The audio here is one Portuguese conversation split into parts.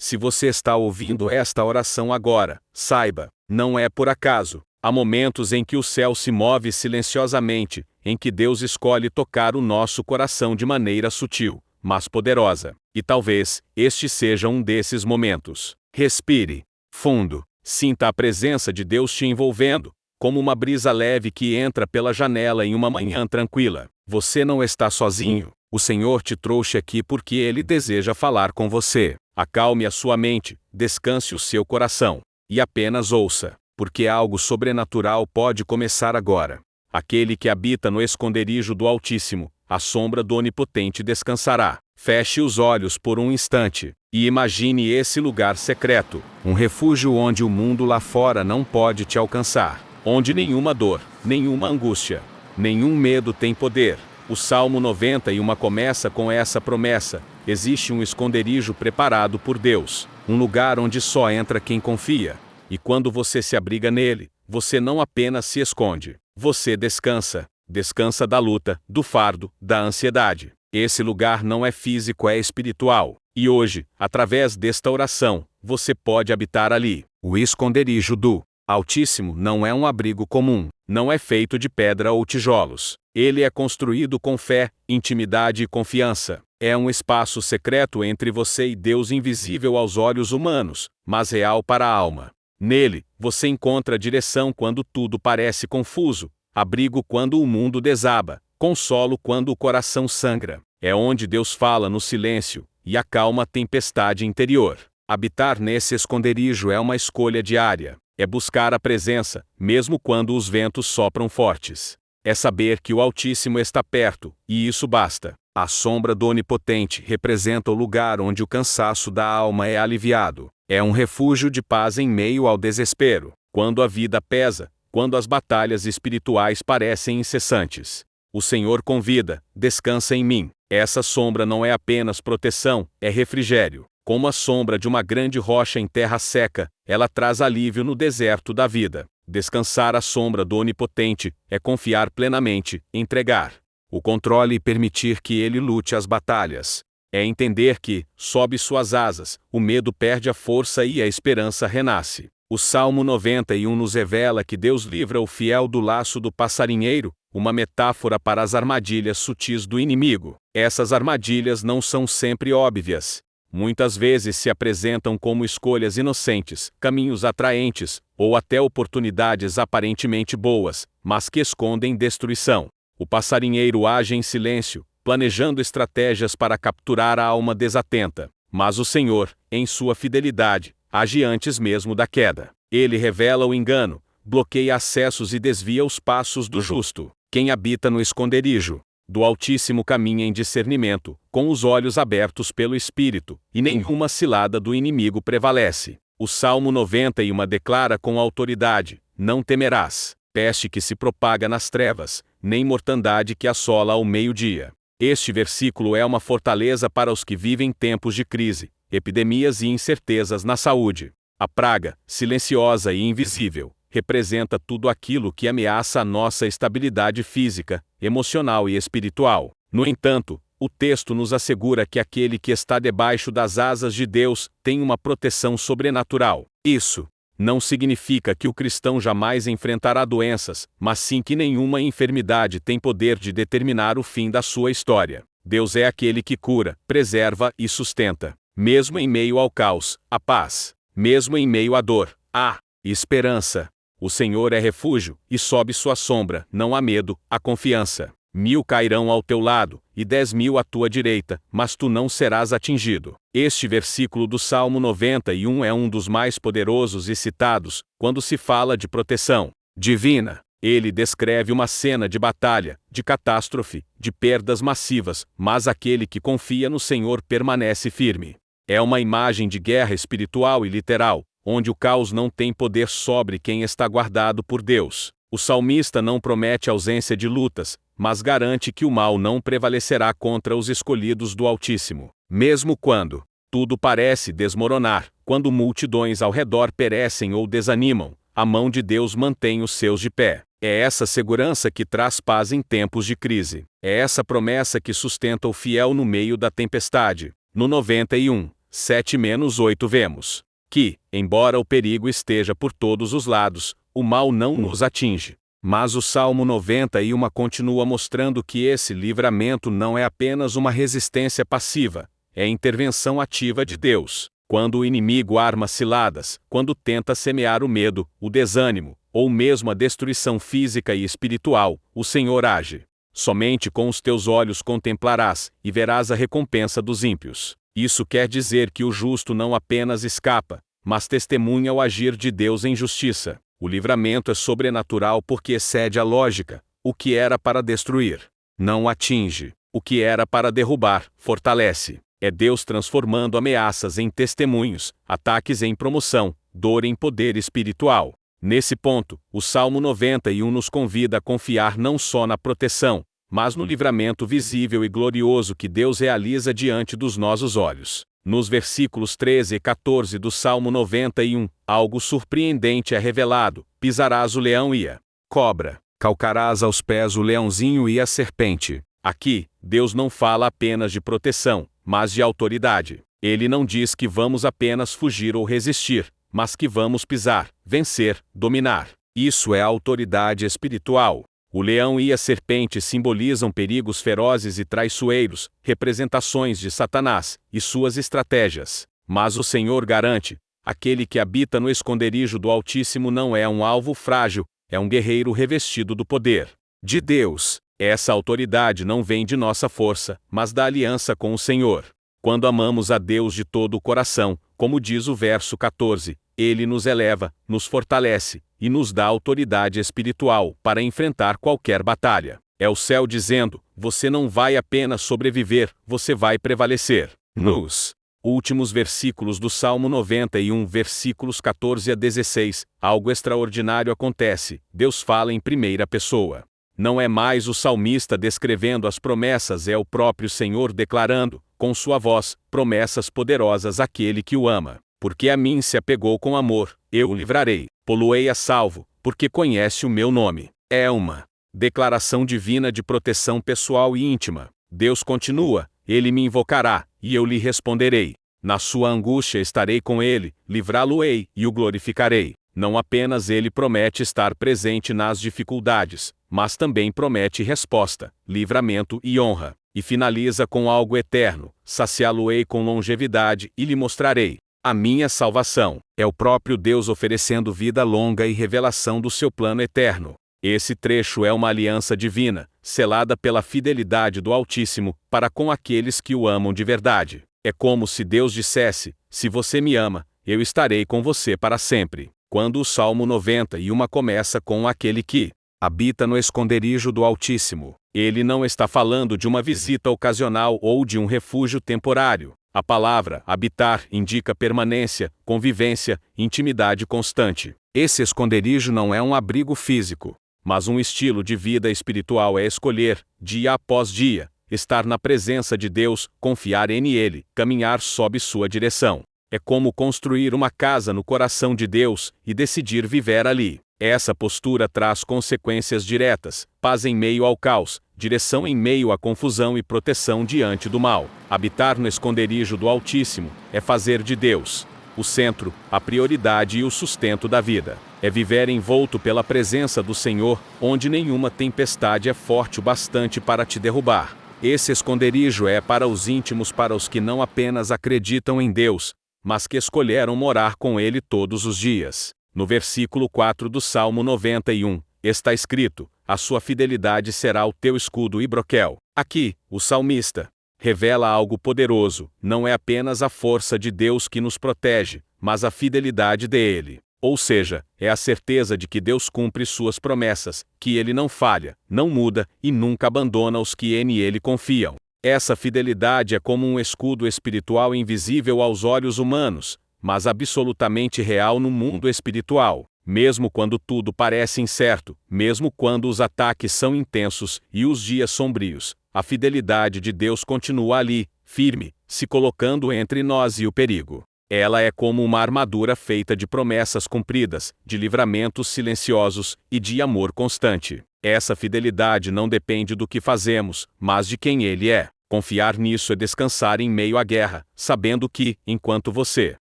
Se você está ouvindo esta oração agora, saiba, não é por acaso. Há momentos em que o céu se move silenciosamente, em que Deus escolhe tocar o nosso coração de maneira sutil, mas poderosa. E talvez este seja um desses momentos. Respire fundo. Sinta a presença de Deus te envolvendo, como uma brisa leve que entra pela janela em uma manhã tranquila. Você não está sozinho. O Senhor te trouxe aqui porque Ele deseja falar com você. Acalme a sua mente, descanse o seu coração, e apenas ouça, porque algo sobrenatural pode começar agora. Aquele que habita no esconderijo do Altíssimo, à sombra do Onipotente descansará. Feche os olhos por um instante, e imagine esse lugar secreto, um refúgio onde o mundo lá fora não pode te alcançar, onde nenhuma dor, nenhuma angústia, nenhum medo tem poder. O Salmo 91 começa com essa promessa: existe um esconderijo preparado por Deus, um lugar onde só entra quem confia. E quando você se abriga nele, você não apenas se esconde, você descansa. Descansa da luta, do fardo, da ansiedade. Esse lugar não é físico, é espiritual. E hoje, através desta oração, você pode habitar ali. O esconderijo do Altíssimo não é um abrigo comum, não é feito de pedra ou tijolos. Ele é construído com fé, intimidade e confiança. É um espaço secreto entre você e Deus, invisível aos olhos humanos, mas real para a alma. Nele, você encontra direção quando tudo parece confuso, abrigo quando o mundo desaba, consolo quando o coração sangra. É onde Deus fala no silêncio e acalma a tempestade interior. Habitar nesse esconderijo é uma escolha diária. É buscar a presença, mesmo quando os ventos sopram fortes. É saber que o Altíssimo está perto, e isso basta. A sombra do Onipotente representa o lugar onde o cansaço da alma é aliviado. É um refúgio de paz em meio ao desespero. Quando a vida pesa, quando as batalhas espirituais parecem incessantes, o Senhor convida: descansa em mim. Essa sombra não é apenas proteção, é refrigério. Como a sombra de uma grande rocha em terra seca, ela traz alívio no deserto da vida. Descansar à sombra do Onipotente é confiar plenamente, entregar o controle e permitir que Ele lute as batalhas. É entender que, sob suas asas, o medo perde a força e a esperança renasce. O Salmo 91 nos revela que Deus livra o fiel do laço do passarinheiro, uma metáfora para as armadilhas sutis do inimigo. Essas armadilhas não são sempre óbvias. Muitas vezes se apresentam como escolhas inocentes, caminhos atraentes, ou até oportunidades aparentemente boas, mas que escondem destruição. O passarinheiro age em silêncio, planejando estratégias para capturar a alma desatenta. Mas o Senhor, em sua fidelidade, age antes mesmo da queda. Ele revela o engano, bloqueia acessos e desvia os passos do justo. Quem habita no esconderijo do Altíssimo caminha em discernimento, com os olhos abertos pelo Espírito, e nenhuma cilada do inimigo prevalece. O Salmo 91 declara com autoridade: não temerás peste que se propaga nas trevas, nem mortandade que assola ao meio-dia. Este versículo é uma fortaleza para os que vivem tempos de crise, epidemias e incertezas na saúde. A praga, silenciosa e invisível, representa tudo aquilo que ameaça a nossa estabilidade física, emocional e espiritual. No entanto, o texto nos assegura que aquele que está debaixo das asas de Deus tem uma proteção sobrenatural. Isso não significa que o cristão jamais enfrentará doenças, mas sim que nenhuma enfermidade tem poder de determinar o fim da sua história. Deus é aquele que cura, preserva e sustenta. Mesmo em meio ao caos, a paz. Mesmo em meio à dor, a esperança. O Senhor é refúgio, e sob sua sombra não há medo, há confiança. 1000 cairão ao teu lado, e 10.000 à tua direita, mas tu não serás atingido. Este versículo do Salmo 91 é um dos mais poderosos e citados, quando se fala de proteção divina. Ele descreve uma cena de batalha, de catástrofe, de perdas massivas, mas aquele que confia no Senhor permanece firme. É uma imagem de guerra espiritual e literal, onde o caos não tem poder sobre quem está guardado por Deus. O salmista não promete ausência de lutas, mas garante que o mal não prevalecerá contra os escolhidos do Altíssimo. Mesmo quando tudo parece desmoronar, quando multidões ao redor perecem ou desanimam, a mão de Deus mantém os seus de pé. É essa segurança que traz paz em tempos de crise. É essa promessa que sustenta o fiel no meio da tempestade. No 91, 7-8 vemos que, embora o perigo esteja por todos os lados, o mal não nos atinge. Mas o Salmo 91 continua mostrando que esse livramento não é apenas uma resistência passiva, é intervenção ativa de Deus. Quando o inimigo arma ciladas, quando tenta semear o medo, o desânimo, ou mesmo a destruição física e espiritual, o Senhor age. Somente com os teus olhos contemplarás, e verás a recompensa dos ímpios. Isso quer dizer que o justo não apenas escapa, mas testemunha o agir de Deus em justiça. O livramento é sobrenatural porque excede a lógica. O que era para destruir, não atinge. O que era para derrubar, fortalece. É Deus transformando ameaças em testemunhos, ataques em promoção, dor em poder espiritual. Nesse ponto, o Salmo 91 nos convida a confiar não só na proteção, mas no livramento visível e glorioso que Deus realiza diante dos nossos olhos. Nos versículos 13 e 14 do Salmo 91, algo surpreendente é revelado: pisarás o leão e a cobra, calcarás aos pés o leãozinho e a serpente. Aqui, Deus não fala apenas de proteção, mas de autoridade. Ele não diz que vamos apenas fugir ou resistir, mas que vamos pisar, vencer, dominar. Isso é autoridade espiritual. O leão e a serpente simbolizam perigos ferozes e traiçoeiros, representações de Satanás e suas estratégias. Mas o Senhor garante: aquele que habita no esconderijo do Altíssimo não é um alvo frágil, é um guerreiro revestido do poder de Deus. Essa autoridade não vem de nossa força, mas da aliança com o Senhor. Quando amamos a Deus de todo o coração, como diz o verso 14, Ele nos eleva, nos fortalece e nos dá autoridade espiritual para enfrentar qualquer batalha. É o céu dizendo: você não vai apenas sobreviver, você vai prevalecer. Nos últimos versículos do Salmo 91, versículos 14 a 16, algo extraordinário acontece. Deus fala em primeira pessoa. Não é mais o salmista descrevendo as promessas, é o próprio Senhor declarando, com sua voz, promessas poderosas àquele que o ama. Porque a mim se apegou com amor, eu o livrarei, pô-lo-ei a salvo, porque conhece o meu nome. É uma declaração divina de proteção pessoal e íntima. Deus continua: ele me invocará, e eu lhe responderei. Na sua angústia estarei com ele, livrá-lo-ei e o glorificarei. Não apenas ele promete estar presente nas dificuldades, mas também promete resposta, livramento e honra. E finaliza com algo eterno: saciá-lo-ei com longevidade e lhe mostrarei a minha salvação. É o próprio Deus oferecendo vida longa e revelação do seu plano eterno. Esse trecho é uma aliança divina, selada pela fidelidade do Altíssimo, para com aqueles que o amam de verdade. É como se Deus dissesse: se você me ama, eu estarei com você para sempre. Quando o Salmo 91 começa com aquele que habita no esconderijo do Altíssimo, ele não está falando de uma visita ocasional ou de um refúgio temporário. A palavra habitar indica permanência, convivência, intimidade constante. Esse esconderijo não é um abrigo físico, mas um estilo de vida espiritual. É escolher, dia após dia, estar na presença de Deus, confiar em Ele, caminhar sob sua direção. É como construir uma casa no coração de Deus e decidir viver ali. Essa postura traz consequências diretas: paz em meio ao caos, direção em meio à confusão e proteção diante do mal. Habitar no esconderijo do Altíssimo é fazer de Deus o centro, a prioridade e o sustento da vida. É viver envolto pela presença do Senhor, onde nenhuma tempestade é forte o bastante para te derrubar. Esse esconderijo é para os íntimos, para os que não apenas acreditam em Deus, mas que escolheram morar com Ele todos os dias. No versículo 4 do Salmo 91, está escrito: a sua fidelidade será o teu escudo e broquel. Aqui, o salmista revela algo poderoso: não é apenas a força de Deus que nos protege, mas a fidelidade dele. Ou seja, é a certeza de que Deus cumpre suas promessas, que Ele não falha, não muda e nunca abandona os que nele confiam. Essa fidelidade é como um escudo espiritual invisível aos olhos humanos, mas absolutamente real no mundo espiritual. Mesmo quando tudo parece incerto, mesmo quando os ataques são intensos e os dias sombrios, a fidelidade de Deus continua ali, firme, se colocando entre nós e o perigo. Ela é como uma armadura feita de promessas cumpridas, de livramentos silenciosos e de amor constante. Essa fidelidade não depende do que fazemos, mas de quem Ele é. Confiar nisso é descansar em meio à guerra, sabendo que, enquanto você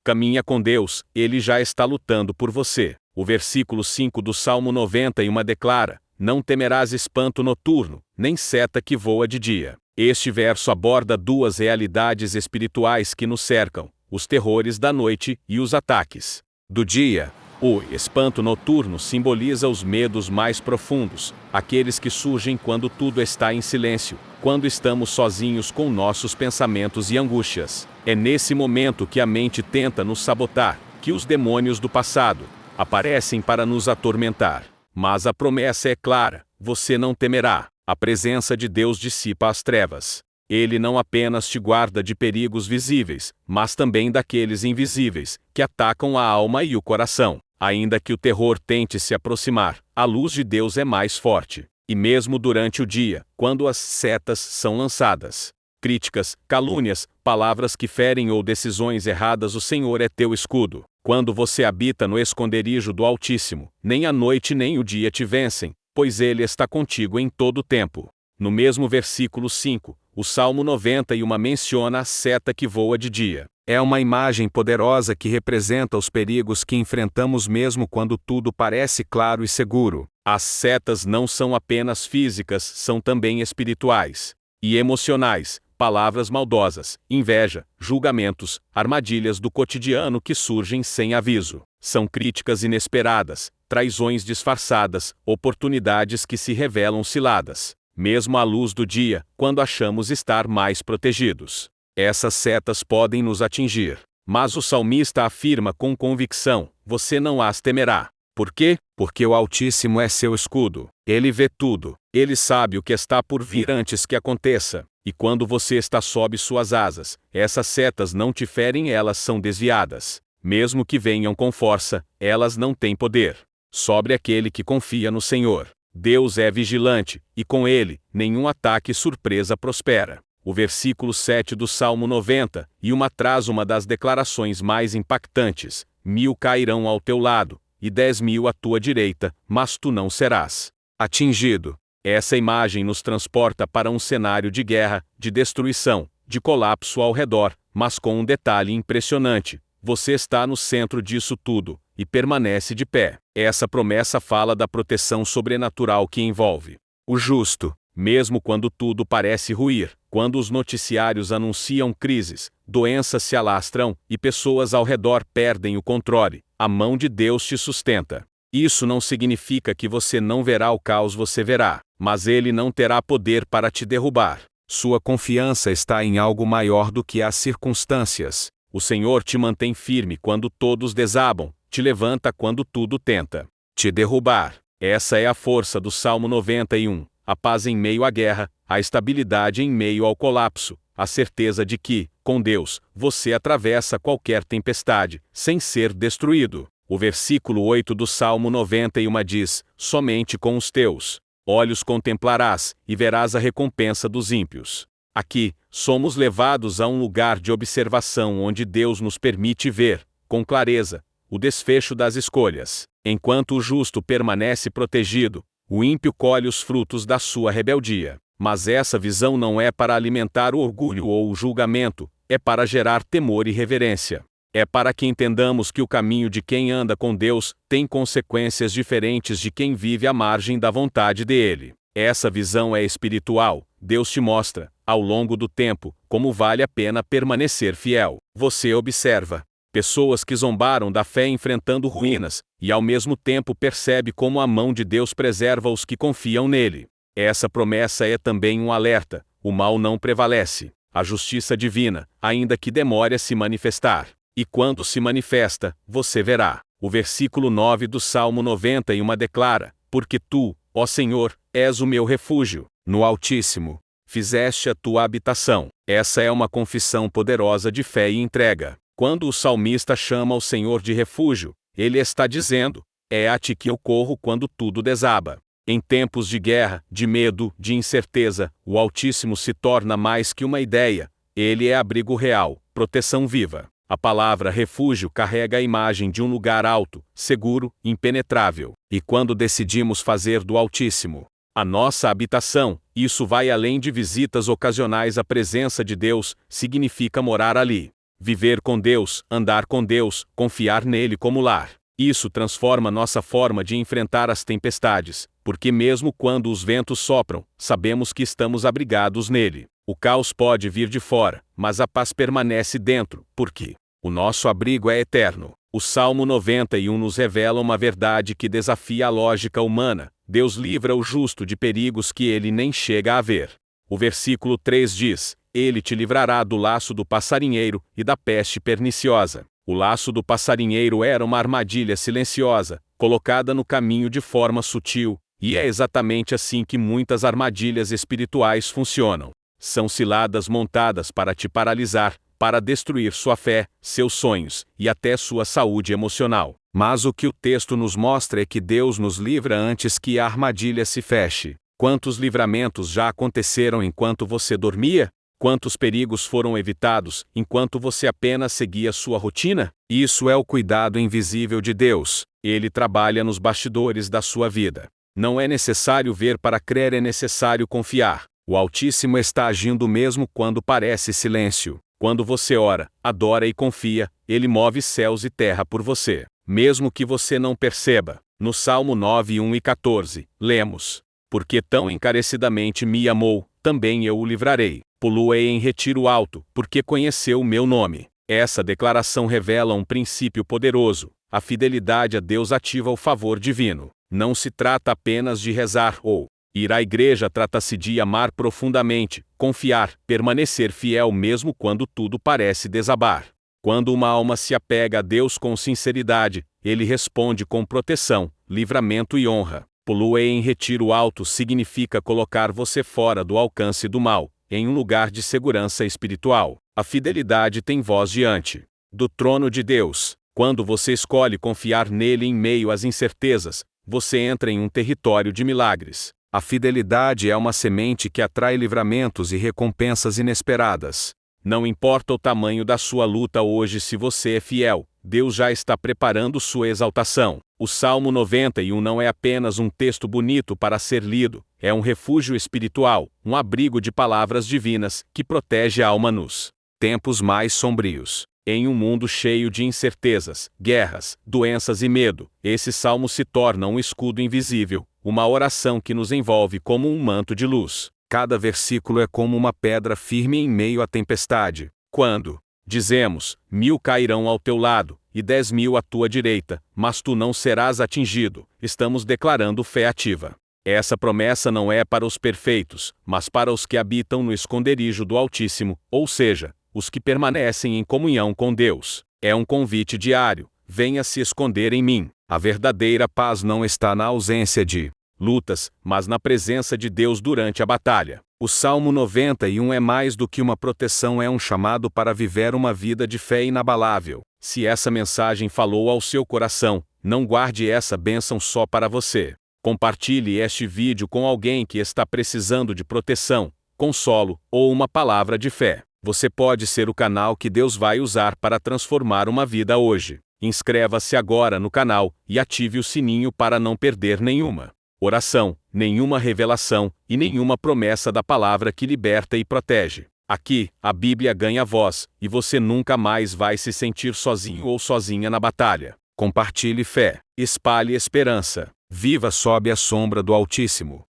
caminha com Deus, Ele já está lutando por você. O versículo 5 do Salmo 91 declara: Não temerás espanto noturno, nem seta que voa de dia. Este verso aborda duas realidades espirituais que nos cercam: os terrores da noite e os ataques do dia. O espanto noturno simboliza os medos mais profundos, aqueles que surgem quando tudo está em silêncio, quando estamos sozinhos com nossos pensamentos e angústias. É nesse momento que a mente tenta nos sabotar, que os demônios do passado aparecem para nos atormentar. Mas a promessa é clara: você não temerá. A presença de Deus dissipa as trevas. Ele não apenas te guarda de perigos visíveis, mas também daqueles invisíveis, que atacam a alma e o coração. Ainda que o terror tente se aproximar, a luz de Deus é mais forte. E mesmo durante o dia, quando as setas são lançadas, críticas, calúnias, palavras que ferem ou decisões erradas, o Senhor é teu escudo. Quando você habita no esconderijo do Altíssimo, nem a noite nem o dia te vencem, pois Ele está contigo em todo o tempo. No mesmo versículo 5, o Salmo 91 menciona a seta que voa de dia. É uma imagem poderosa que representa os perigos que enfrentamos mesmo quando tudo parece claro e seguro. As setas não são apenas físicas, são também espirituais e emocionais. Palavras maldosas, inveja, julgamentos, armadilhas do cotidiano que surgem sem aviso. São críticas inesperadas, traições disfarçadas, oportunidades que se revelam ciladas, mesmo à luz do dia, quando achamos estar mais protegidos. Essas setas podem nos atingir, mas o salmista afirma com convicção: você não as temerá. Por quê? Porque o Altíssimo é seu escudo. Ele vê tudo. Ele sabe o que está por vir antes que aconteça. E quando você está sob suas asas, essas setas não te ferem, elas são desviadas. Mesmo que venham com força, elas não têm poder sobre aquele que confia no Senhor. Deus é vigilante, e com Ele, nenhum ataque surpresa prospera. O versículo 7 do Salmo 91 traz uma das declarações mais impactantes: 1000 cairão ao teu lado, e 10.000 à tua direita, mas tu não serás atingido. Essa imagem nos transporta para um cenário de guerra, de destruição, de colapso ao redor, mas com um detalhe impressionante: você está no centro disso tudo, e permanece de pé. Essa promessa fala da proteção sobrenatural que envolve o justo. Mesmo quando tudo parece ruir, quando os noticiários anunciam crises, doenças se alastram e pessoas ao redor perdem o controle, a mão de Deus te sustenta. Isso não significa que você não verá o caos, você verá, mas ele não terá poder para te derrubar. Sua confiança está em algo maior do que as circunstâncias. O Senhor te mantém firme quando todos desabam, te levanta quando tudo tenta te derrubar. Essa é a força do Salmo 91. A paz em meio à guerra, a estabilidade em meio ao colapso, a certeza de que, com Deus, você atravessa qualquer tempestade, sem ser destruído. O versículo 8 do Salmo 91 diz: somente com os teus olhos contemplarás, e verás a recompensa dos ímpios. Aqui, somos levados a um lugar de observação onde Deus nos permite ver, com clareza, o desfecho das escolhas. Enquanto o justo permanece protegido, o ímpio colhe os frutos da sua rebeldia. Mas essa visão não é para alimentar o orgulho ou o julgamento, é para gerar temor e reverência. É para que entendamos que o caminho de quem anda com Deus tem consequências diferentes de quem vive à margem da vontade dele. Essa visão é espiritual. Deus te mostra, ao longo do tempo, como vale a pena permanecer fiel. Você observa pessoas que zombaram da fé enfrentando ruínas, e ao mesmo tempo percebe como a mão de Deus preserva os que confiam nele. Essa promessa é também um alerta: o mal não prevalece. A justiça divina, ainda que demore a se manifestar. E quando se manifesta, você verá. O versículo 9 do Salmo 91 declara: porque tu, ó Senhor, és o meu refúgio, no Altíssimo fizeste a tua habitação. Essa é uma confissão poderosa de fé e entrega. Quando o salmista chama o Senhor de refúgio, ele está dizendo: é a ti que eu corro quando tudo desaba. Em tempos de guerra, de medo, de incerteza, o Altíssimo se torna mais que uma ideia. Ele é abrigo real, proteção viva. A palavra refúgio carrega a imagem de um lugar alto, seguro, impenetrável. E quando decidimos fazer do Altíssimo a nossa habitação. Isso vai além de visitas ocasionais à presença de Deus, significa morar ali. Viver com Deus, andar com Deus, confiar nele como lar. Isso transforma nossa forma de enfrentar as tempestades, porque mesmo quando os ventos sopram, sabemos que estamos abrigados nele. O caos pode vir de fora, mas a paz permanece dentro, porque o nosso abrigo é eterno. O Salmo 91 nos revela uma verdade que desafia a lógica humana: Deus livra o justo de perigos que ele nem chega a ver. O versículo 3 diz: Ele te livrará do laço do passarinheiro e da peste perniciosa. O laço do passarinheiro era uma armadilha silenciosa, colocada no caminho de forma sutil, e é exatamente assim que muitas armadilhas espirituais funcionam. São ciladas montadas para te paralisar, para destruir sua fé, seus sonhos e até sua saúde emocional. Mas o que o texto nos mostra é que Deus nos livra antes que a armadilha se feche. Quantos livramentos já aconteceram enquanto você dormia? Quantos perigos foram evitados enquanto você apenas seguia sua rotina? Isso é o cuidado invisível de Deus. Ele trabalha nos bastidores da sua vida. Não é necessário ver para crer, é necessário confiar. O Altíssimo está agindo mesmo quando parece silêncio. Quando você ora, adora e confia, Ele move céus e terra por você, mesmo que você não perceba. No Salmo 9, 1 e 14, lemos: Porque tão encarecidamente me amou, também eu o livrarei. Pô-lo-ei em retiro alto, porque conheceu o meu nome. Essa declaração revela um princípio poderoso. A fidelidade a Deus ativa o favor divino. Não se trata apenas de rezar ou ir à igreja, trata-se de amar profundamente, confiar, permanecer fiel mesmo quando tudo parece desabar. Quando uma alma se apega a Deus com sinceridade, Ele responde com proteção, livramento e honra. Pô-lo-ei em retiro alto significa colocar você fora do alcance do mal, em um lugar de segurança espiritual. A fidelidade tem voz diante do trono de Deus. Quando você escolhe confiar nele em meio às incertezas, você entra em um território de milagres. A fidelidade é uma semente que atrai livramentos e recompensas inesperadas. Não importa o tamanho da sua luta hoje, se você é fiel, Deus já está preparando sua exaltação. O Salmo 91 não é apenas um texto bonito para ser lido, é um refúgio espiritual, um abrigo de palavras divinas, que protege a alma nos tempos mais sombrios. Em um mundo cheio de incertezas, guerras, doenças e medo, esse salmo se torna um escudo invisível, uma oração que nos envolve como um manto de luz. Cada versículo é como uma pedra firme em meio à tempestade. Quando dizemos: 1000 cairão ao teu lado, e 10.000 à tua direita, mas tu não serás atingido, estamos declarando fé ativa. Essa promessa não é para os perfeitos, mas para os que habitam no esconderijo do Altíssimo, ou seja, os que permanecem em comunhão com Deus. É um convite diário: venha se esconder em mim. A verdadeira paz não está na ausência de lutas, mas na presença de Deus durante a batalha. O Salmo 91 é mais do que uma proteção, é um chamado para viver uma vida de fé inabalável. Se essa mensagem falou ao seu coração, não guarde essa bênção só para você. Compartilhe este vídeo com alguém que está precisando de proteção, consolo ou uma palavra de fé. Você pode ser o canal que Deus vai usar para transformar uma vida hoje. Inscreva-se agora no canal e ative o sininho para não perder nenhuma oração, nenhuma revelação e nenhuma promessa da palavra que liberta e protege. Aqui, a Bíblia ganha voz, e você nunca mais vai se sentir sozinho ou sozinha na batalha. Compartilhe fé, espalhe esperança, viva sob a sombra do Altíssimo.